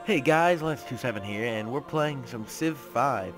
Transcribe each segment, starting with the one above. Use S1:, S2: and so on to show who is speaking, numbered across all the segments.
S1: Hey guys, Lance27 here, and we're playing some Civ 5.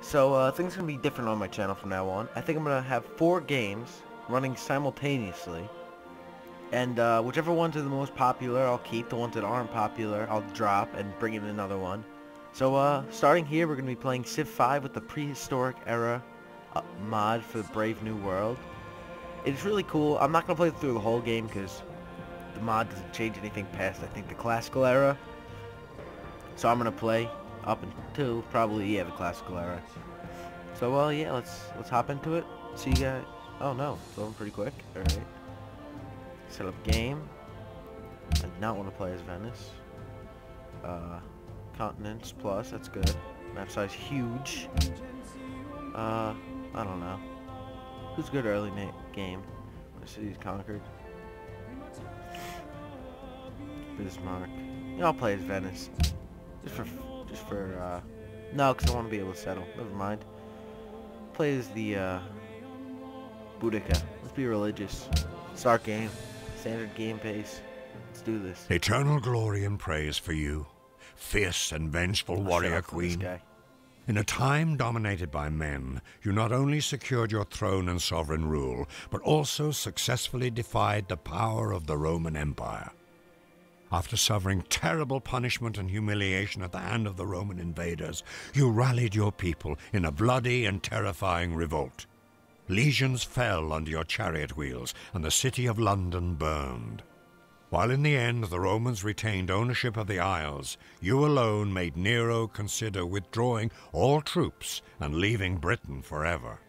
S1: So, things are going to be different on my channel from now on. I think I'm going to have 4 games running simultaneously. And, whichever ones are the most popular, I'll keep. The ones that aren't popular, I'll drop and bring in another one. So, starting here, we're going to be playing Civ 5 with the Prehistoric era mod for the Brave New World. It's really cool. I'm not going to play through the whole game because the mod doesn't change anything past, I think, the classical era. So I'm gonna play up until probably the classical era. So yeah, let's hop into it. See you guys. Oh no, it's over pretty quick. All right. Set up game. I do not want to play as Venice. Continents plus. That's good. Map size huge. I don't know. Who's good early game? What city's conquered? Bismarck. Yeah, I'll play as Venice. No, because I want to be able to settle. Never mind. Play as the, Boudica. Let's be religious. Start game. Standard game pace. Let's do this.
S2: Eternal glory and praise for you, fierce and vengeful warrior queen. In a time dominated by men, you not only secured your throne and sovereign rule, but also successfully defied the power of the Roman Empire. After suffering terrible punishment and humiliation at the hand of the Roman invaders, you rallied your people in a bloody and terrifying revolt. Legions fell under your chariot wheels, and the city of London burned. While in the end the Romans retained ownership of the Isles, you alone made Nero consider withdrawing all troops and leaving Britain forever.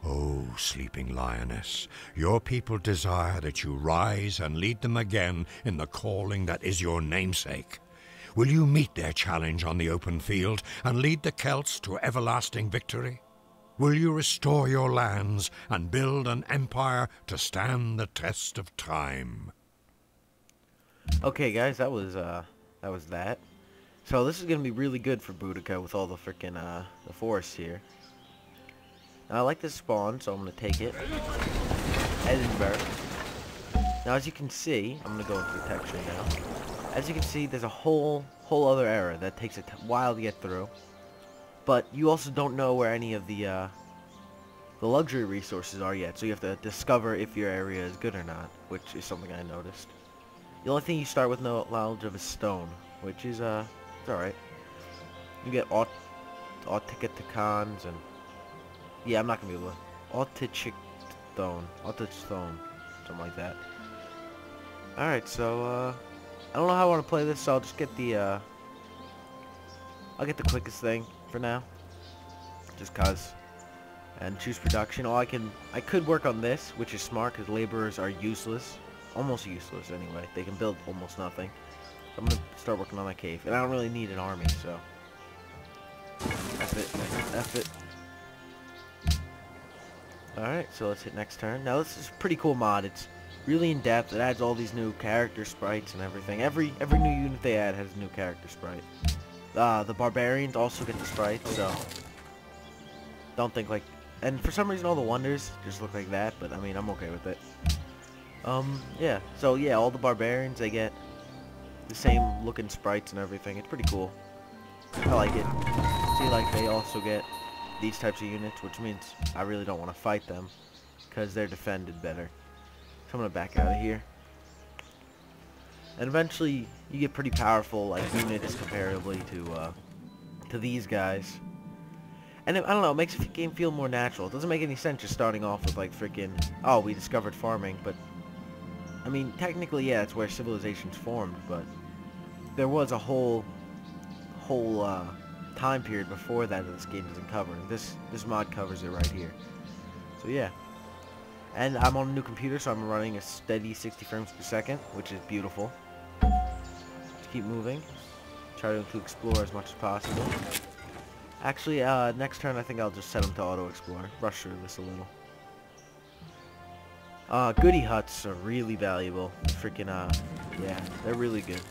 S2: Oh, sleeping lioness, your people desire that you rise and lead them again in the calling that is your namesake. Will you meet their challenge on the open field and lead the Celts to everlasting victory? Will you restore your lands and build an empire to stand the test of time?
S1: Okay, guys, that was that. So this is gonna be really good for Boudica with all the frickin' the forests here. Now, I like this spawn, so I'm going to take it. Edinburgh. Now, as you can see, I'm going to go into the texture now. As you can see, there's a whole other era that takes a while to get through. But you also don't know where any of the luxury resources are yet, so you have to discover if your area is good or not, which is something I noticed. The only thing you start with no knowledge of is stone, which is, it's alright. You get Auticatacons and... Yeah, I'm not gonna be able to. Autochthone, something like that. Alright, so, I don't know how I want to play this, so I'll just get the, I'll get the quickest thing for now. Just cause. And choose production. I could work on this, which is smart, because laborers are useless. Almost useless, anyway. They can build almost nothing. So I'm gonna start working on that cave. And I don't really need an army, so. That's it. Alright, so let's hit next turn. Now this is a pretty cool mod. It's really in depth. It adds all these new character sprites and everything. Every new unit they add has a new character sprite. The barbarians also get the sprites, so don't think like... And for some reason all the wonders just look like that, but I mean, I'm okay with it. Yeah. So yeah, all the barbarians, they get the same looking sprites and everything. It's pretty cool. I like it. See, like, they also get these types of units, which means I really don't want to fight them because they're defended better. So I'm gonna back out of here. And eventually you get pretty powerful like units comparably to these guys. And I don't know, it makes the game feel more natural. It doesn't make any sense just starting off with like freaking, oh, we discovered farming, but I mean technically yeah, it's where civilizations formed, but there was a whole time period before that this game doesn't cover. This mod covers it right here. So yeah. And I'm on a new computer, so I'm running a steady 60 frames per second, which is beautiful. Let's keep moving. Try to explore as much as possible. Actually, next turn I think I'll just set them to auto-explore. Rush through this a little. Goody huts are really valuable. Freaking, yeah, they're really good.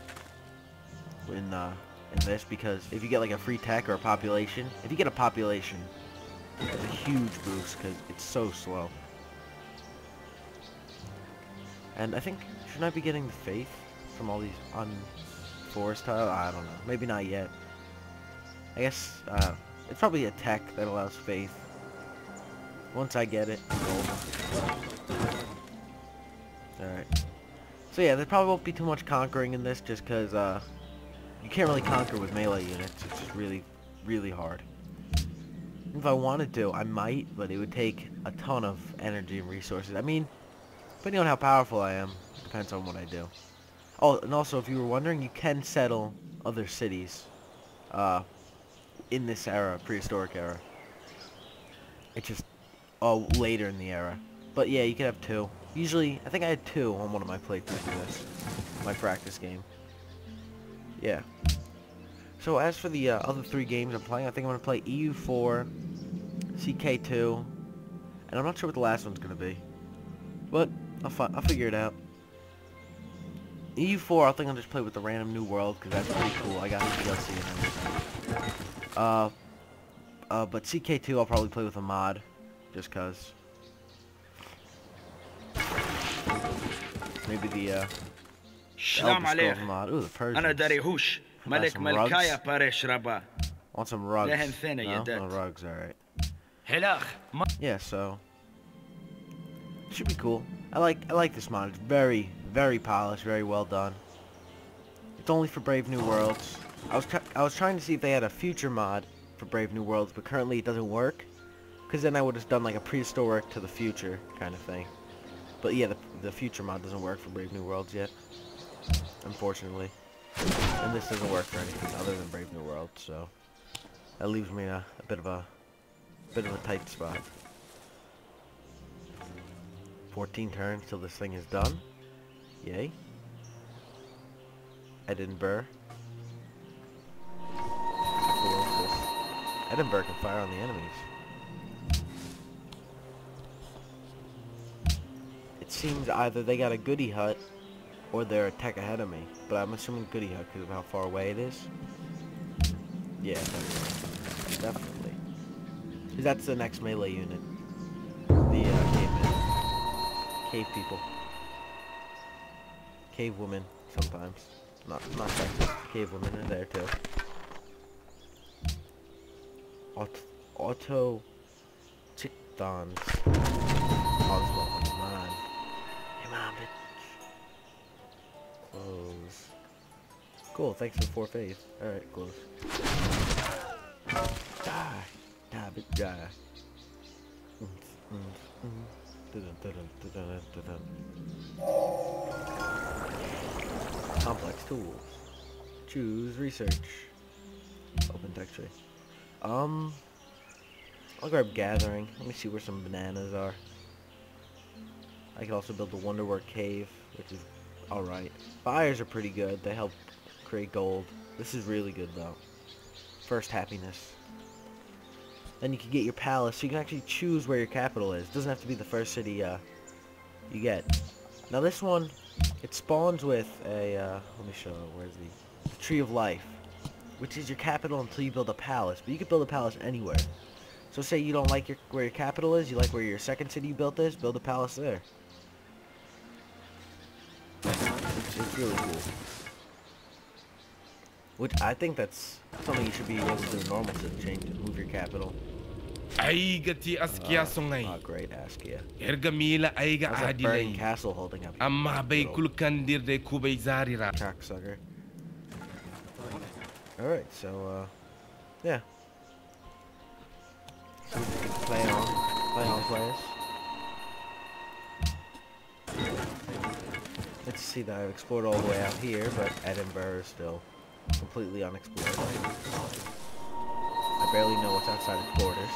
S1: In this, because if you get like a free tech or a population, if you get a population, it's a huge boost because it's so slow. And I think, shouldn't I be getting the faith from all these forest tile? I don't know. Maybe not yet. I guess it's probably a tech that allows faith. Once I get it, I'm golden. Alright. So yeah, there probably won't be too much conquering in this just because you can't really conquer with melee units. It's just really, really hard. If I wanted to, I might, but it would take a ton of energy and resources. I mean, depending on how powerful I am, depends on what I do. Oh, and also, if you were wondering, you can settle other cities in this era, prehistoric era. It's just later in the era. But yeah, you can have 2. Usually, I think I had 2 on one of my playthroughs of this, my practice game. Yeah. So as for the other 3 games I'm playing, I think I'm going to play EU4, CK2, and I'm not sure what the last one's going to be. But I'll figure it out. EU4, I think I'll just play with the random new world, because that's pretty cool. I got the DLC and everything. But CK2, I'll probably play with a mod, just because. Maybe the
S3: Shalom
S1: Elder mod. Ooh, the Persians.
S3: ملك ملكايا باريش ربا.
S1: Want some rugs?
S3: لهن ثانية
S1: No?
S3: يدات.
S1: No rugs, alright.
S3: هلاخ.
S1: Yeah, so should be cool. I like this mod. It's very, very polished, very well done. It's only for Brave New Worlds. I was trying to see if they had a future mod for Brave New Worlds, but currently it doesn't work. Because then I would have done like a prehistoric to the future kind of thing. But yeah, the future mod doesn't work for Brave New Worlds yet, unfortunately. And this doesn't work for anything other than Brave New Worlds, so that leaves me in a bit of a tight spot. 14 turns till this thing is done. Yay. Edinburgh. How cool is this? Edinburgh can fire on the enemies. It seems either they got a goody hut or they're a tech ahead of me, but I'm assuming goody hut because of how far away it is. Yeah, definitely. Because that's the next melee unit. The cavemen. Cave people. Cave women, sometimes. Not sexist. Cave women are there too. Auto Chichtons. Oh, come on. Come on, bitch. Close. Cool, thanks for 4 faith. Alright, close. Die. Die, bitch, die. Complex tools. Choose research. Open text tree. I'll grab gathering. Let me see where some bananas are. I can also build the Wonderwork Cave, which is alright. Fires are pretty good. They help create gold. This is really good though. First happiness. Then you can get your palace, so you can actually choose where your capital is. It doesn't have to be the first city you get. Now this one, it spawns with a, let me show, where's the Tree of Life, which is your capital until you build a palace. But you can build a palace anywhere. So say you don't like where your capital is, you like where your second city you built is, build a palace there. It's really cool. Which I think that's something you should be able to do in normal city change, move your capital.
S4: Aigati askia songay.
S1: Oh great, Askia.
S4: Ergamila aiga
S1: How's that burning
S4: adilay.
S1: castle holding up?
S4: Amma bay kulkandir de kubay zarira.
S1: Cocksucker. Alright, so yeah. So we can play on players. Let's see that I've explored all the way out here, but Edinburgh is still completely unexplored. I barely know what's outside its borders.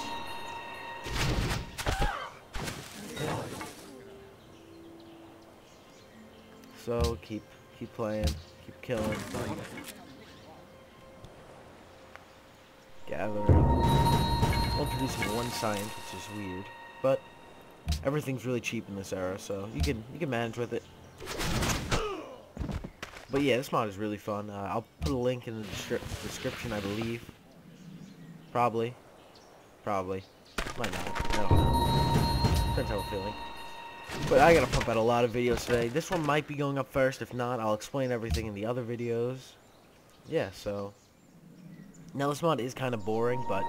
S1: So keep playing, keep killing, gathering. Only producing 1 science, which is weird, but everything's really cheap in this era, so you can manage with it. But yeah, this mod is really fun. I'll put a link in the description, I believe. Probably. Might not. I don't know. Depends how I'm feeling. But I gotta pump out a lot of videos today. This one might be going up first. If not, I'll explain everything in the other videos. yeah, so now this mod is kind of boring, but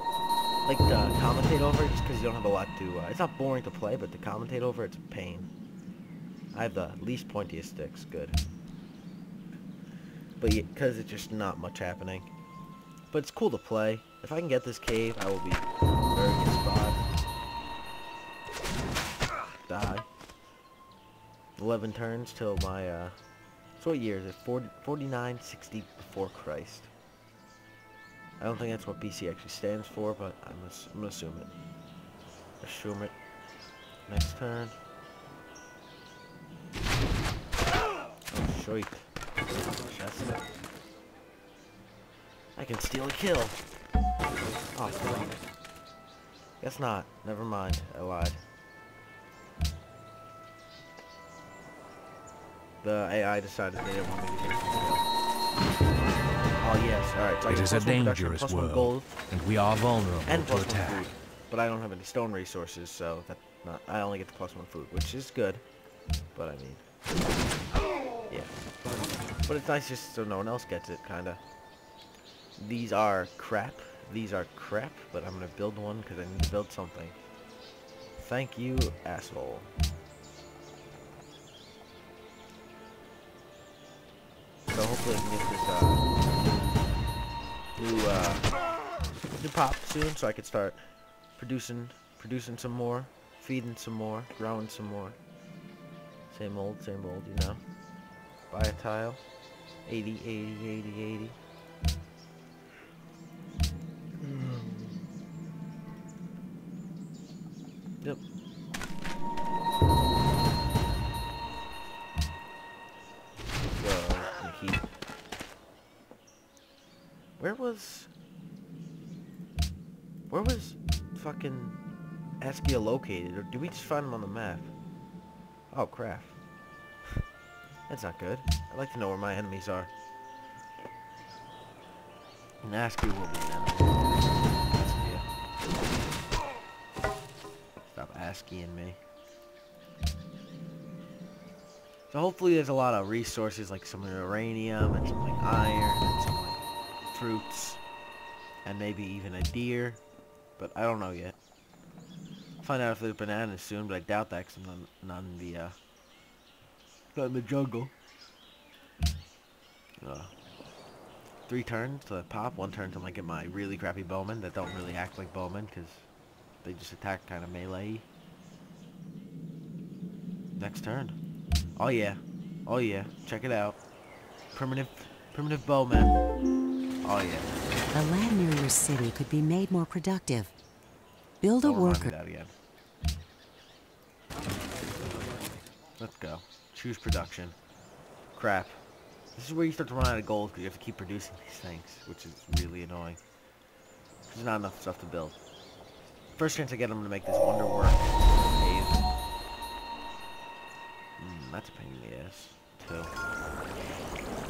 S1: like to commentate over it just because you don't have a lot to. It's not boring to play, but to commentate over it's a pain. I have the least pointiest sticks, good. But yeah, because it's just not much happening. But it's cool to play. If I can get this cave, I will be very good spot. Die. 11 turns till my, so what year is it? 4960 before Christ. I don't think that's what BC actually stands for, but I'm gonna assume it. Assume it. Next turn. Oh, shite. That's it. I can steal a kill. Oh, fuck. Guess not. Never mind. I lied. The AI decided they didn't want me to get this kill. Oh, yes. Alright, so I
S2: It
S1: get
S2: is a
S1: +1 production,
S2: dangerous
S1: +1
S2: world,
S1: gold,
S2: and we are vulnerable
S1: and
S2: to
S1: +1
S2: attack.
S1: food. But I don't have any stone resources, so I only get the +1 food, which is good. But I mean, yeah. But it's nice just so no one else gets it, kinda. These are crap. These are crap, but I'm gonna build one because I need to build something. Thank you, asshole. So hopefully I can get this new pop soon, so I can start producing some more, feeding some more, growing some more. Same old, you know. Buy a tile. 80, 80, 80, 80. Yep. So, heat. Where was fucking Askia located, or did we just find him on the map? Oh crap. That's not good. I'd like to know where my enemies are. And Askia will be an enemy. Stop asking me. So hopefully there's a lot of resources like some uranium and some like iron and some like fruits and maybe even a deer, but I don't know yet. I'll find out if there's bananas soon, but I doubt that because I'm not in the jungle. 3 turns to pop, 1 turn till I get my really crappy bowmen that don't really act like bowmen because they just attack kind of melee. Next turn. Oh yeah. Oh yeah. Check it out. Primitive bowmen. Oh yeah.
S5: The land near your city could be made more productive. Build a
S1: Don't remind me
S5: worker.
S1: that again. Let's go. Choose production. Crap. This is where you start to run out of gold because you have to keep producing these things, which is really annoying. There's not enough stuff to build. First chance I get, I'm gonna make this wonderwork cave. That's a pain in the ass, too.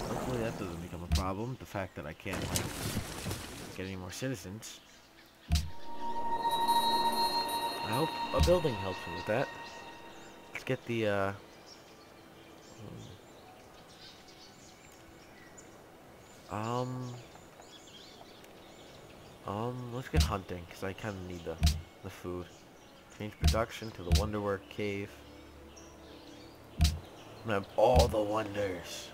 S1: Hopefully that doesn't become a problem. The fact that I can't, like, get any more citizens. I hope a building helps me with that. Let's get the, let's get hunting, because I kind of need the food. Change production to the Wonderwork Cave. I'm gonna have all the wonders.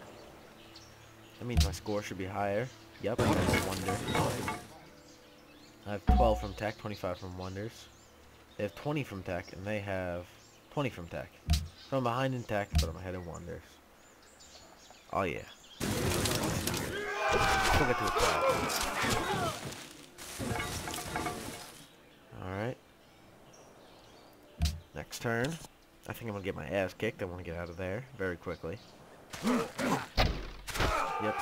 S1: That means my score should be higher. Yep, I have a wonder. I have 12 from tech, 25 from wonders. They have 20 from tech, and they have 20 from tech. So I'm behind in tech, but I'm ahead in wonders. Oh yeah. Still get to the top. Alright. Next turn. I think I'm gonna get my ass kicked. I want to get out of there very quickly. Yep, I'm getting my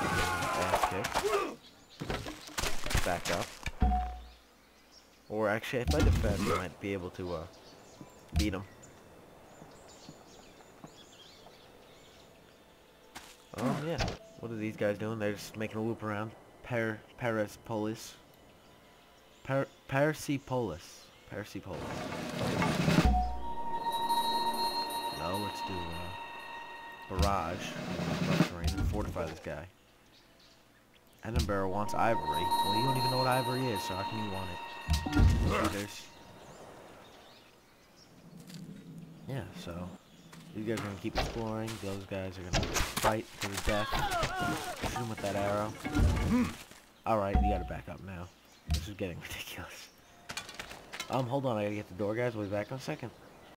S1: ass kicked. Back up. Or actually, if I defend, I might be able to beat him. Yeah. What are these guys doing? They're just making a loop around. Persepolis. Persepolis. No, let's do barrage and fortify this guy. Edinburgh wants ivory. Well, you don't even know what ivory is, so how can you want it? Cheaters. Yeah, so you guys are gonna keep exploring. Those guys are gonna fight to the death. Shoot him with that arrow. Alright, you gotta back up now. This is getting ridiculous. Hold on, I gotta get the door, guys. We'll be back in a second.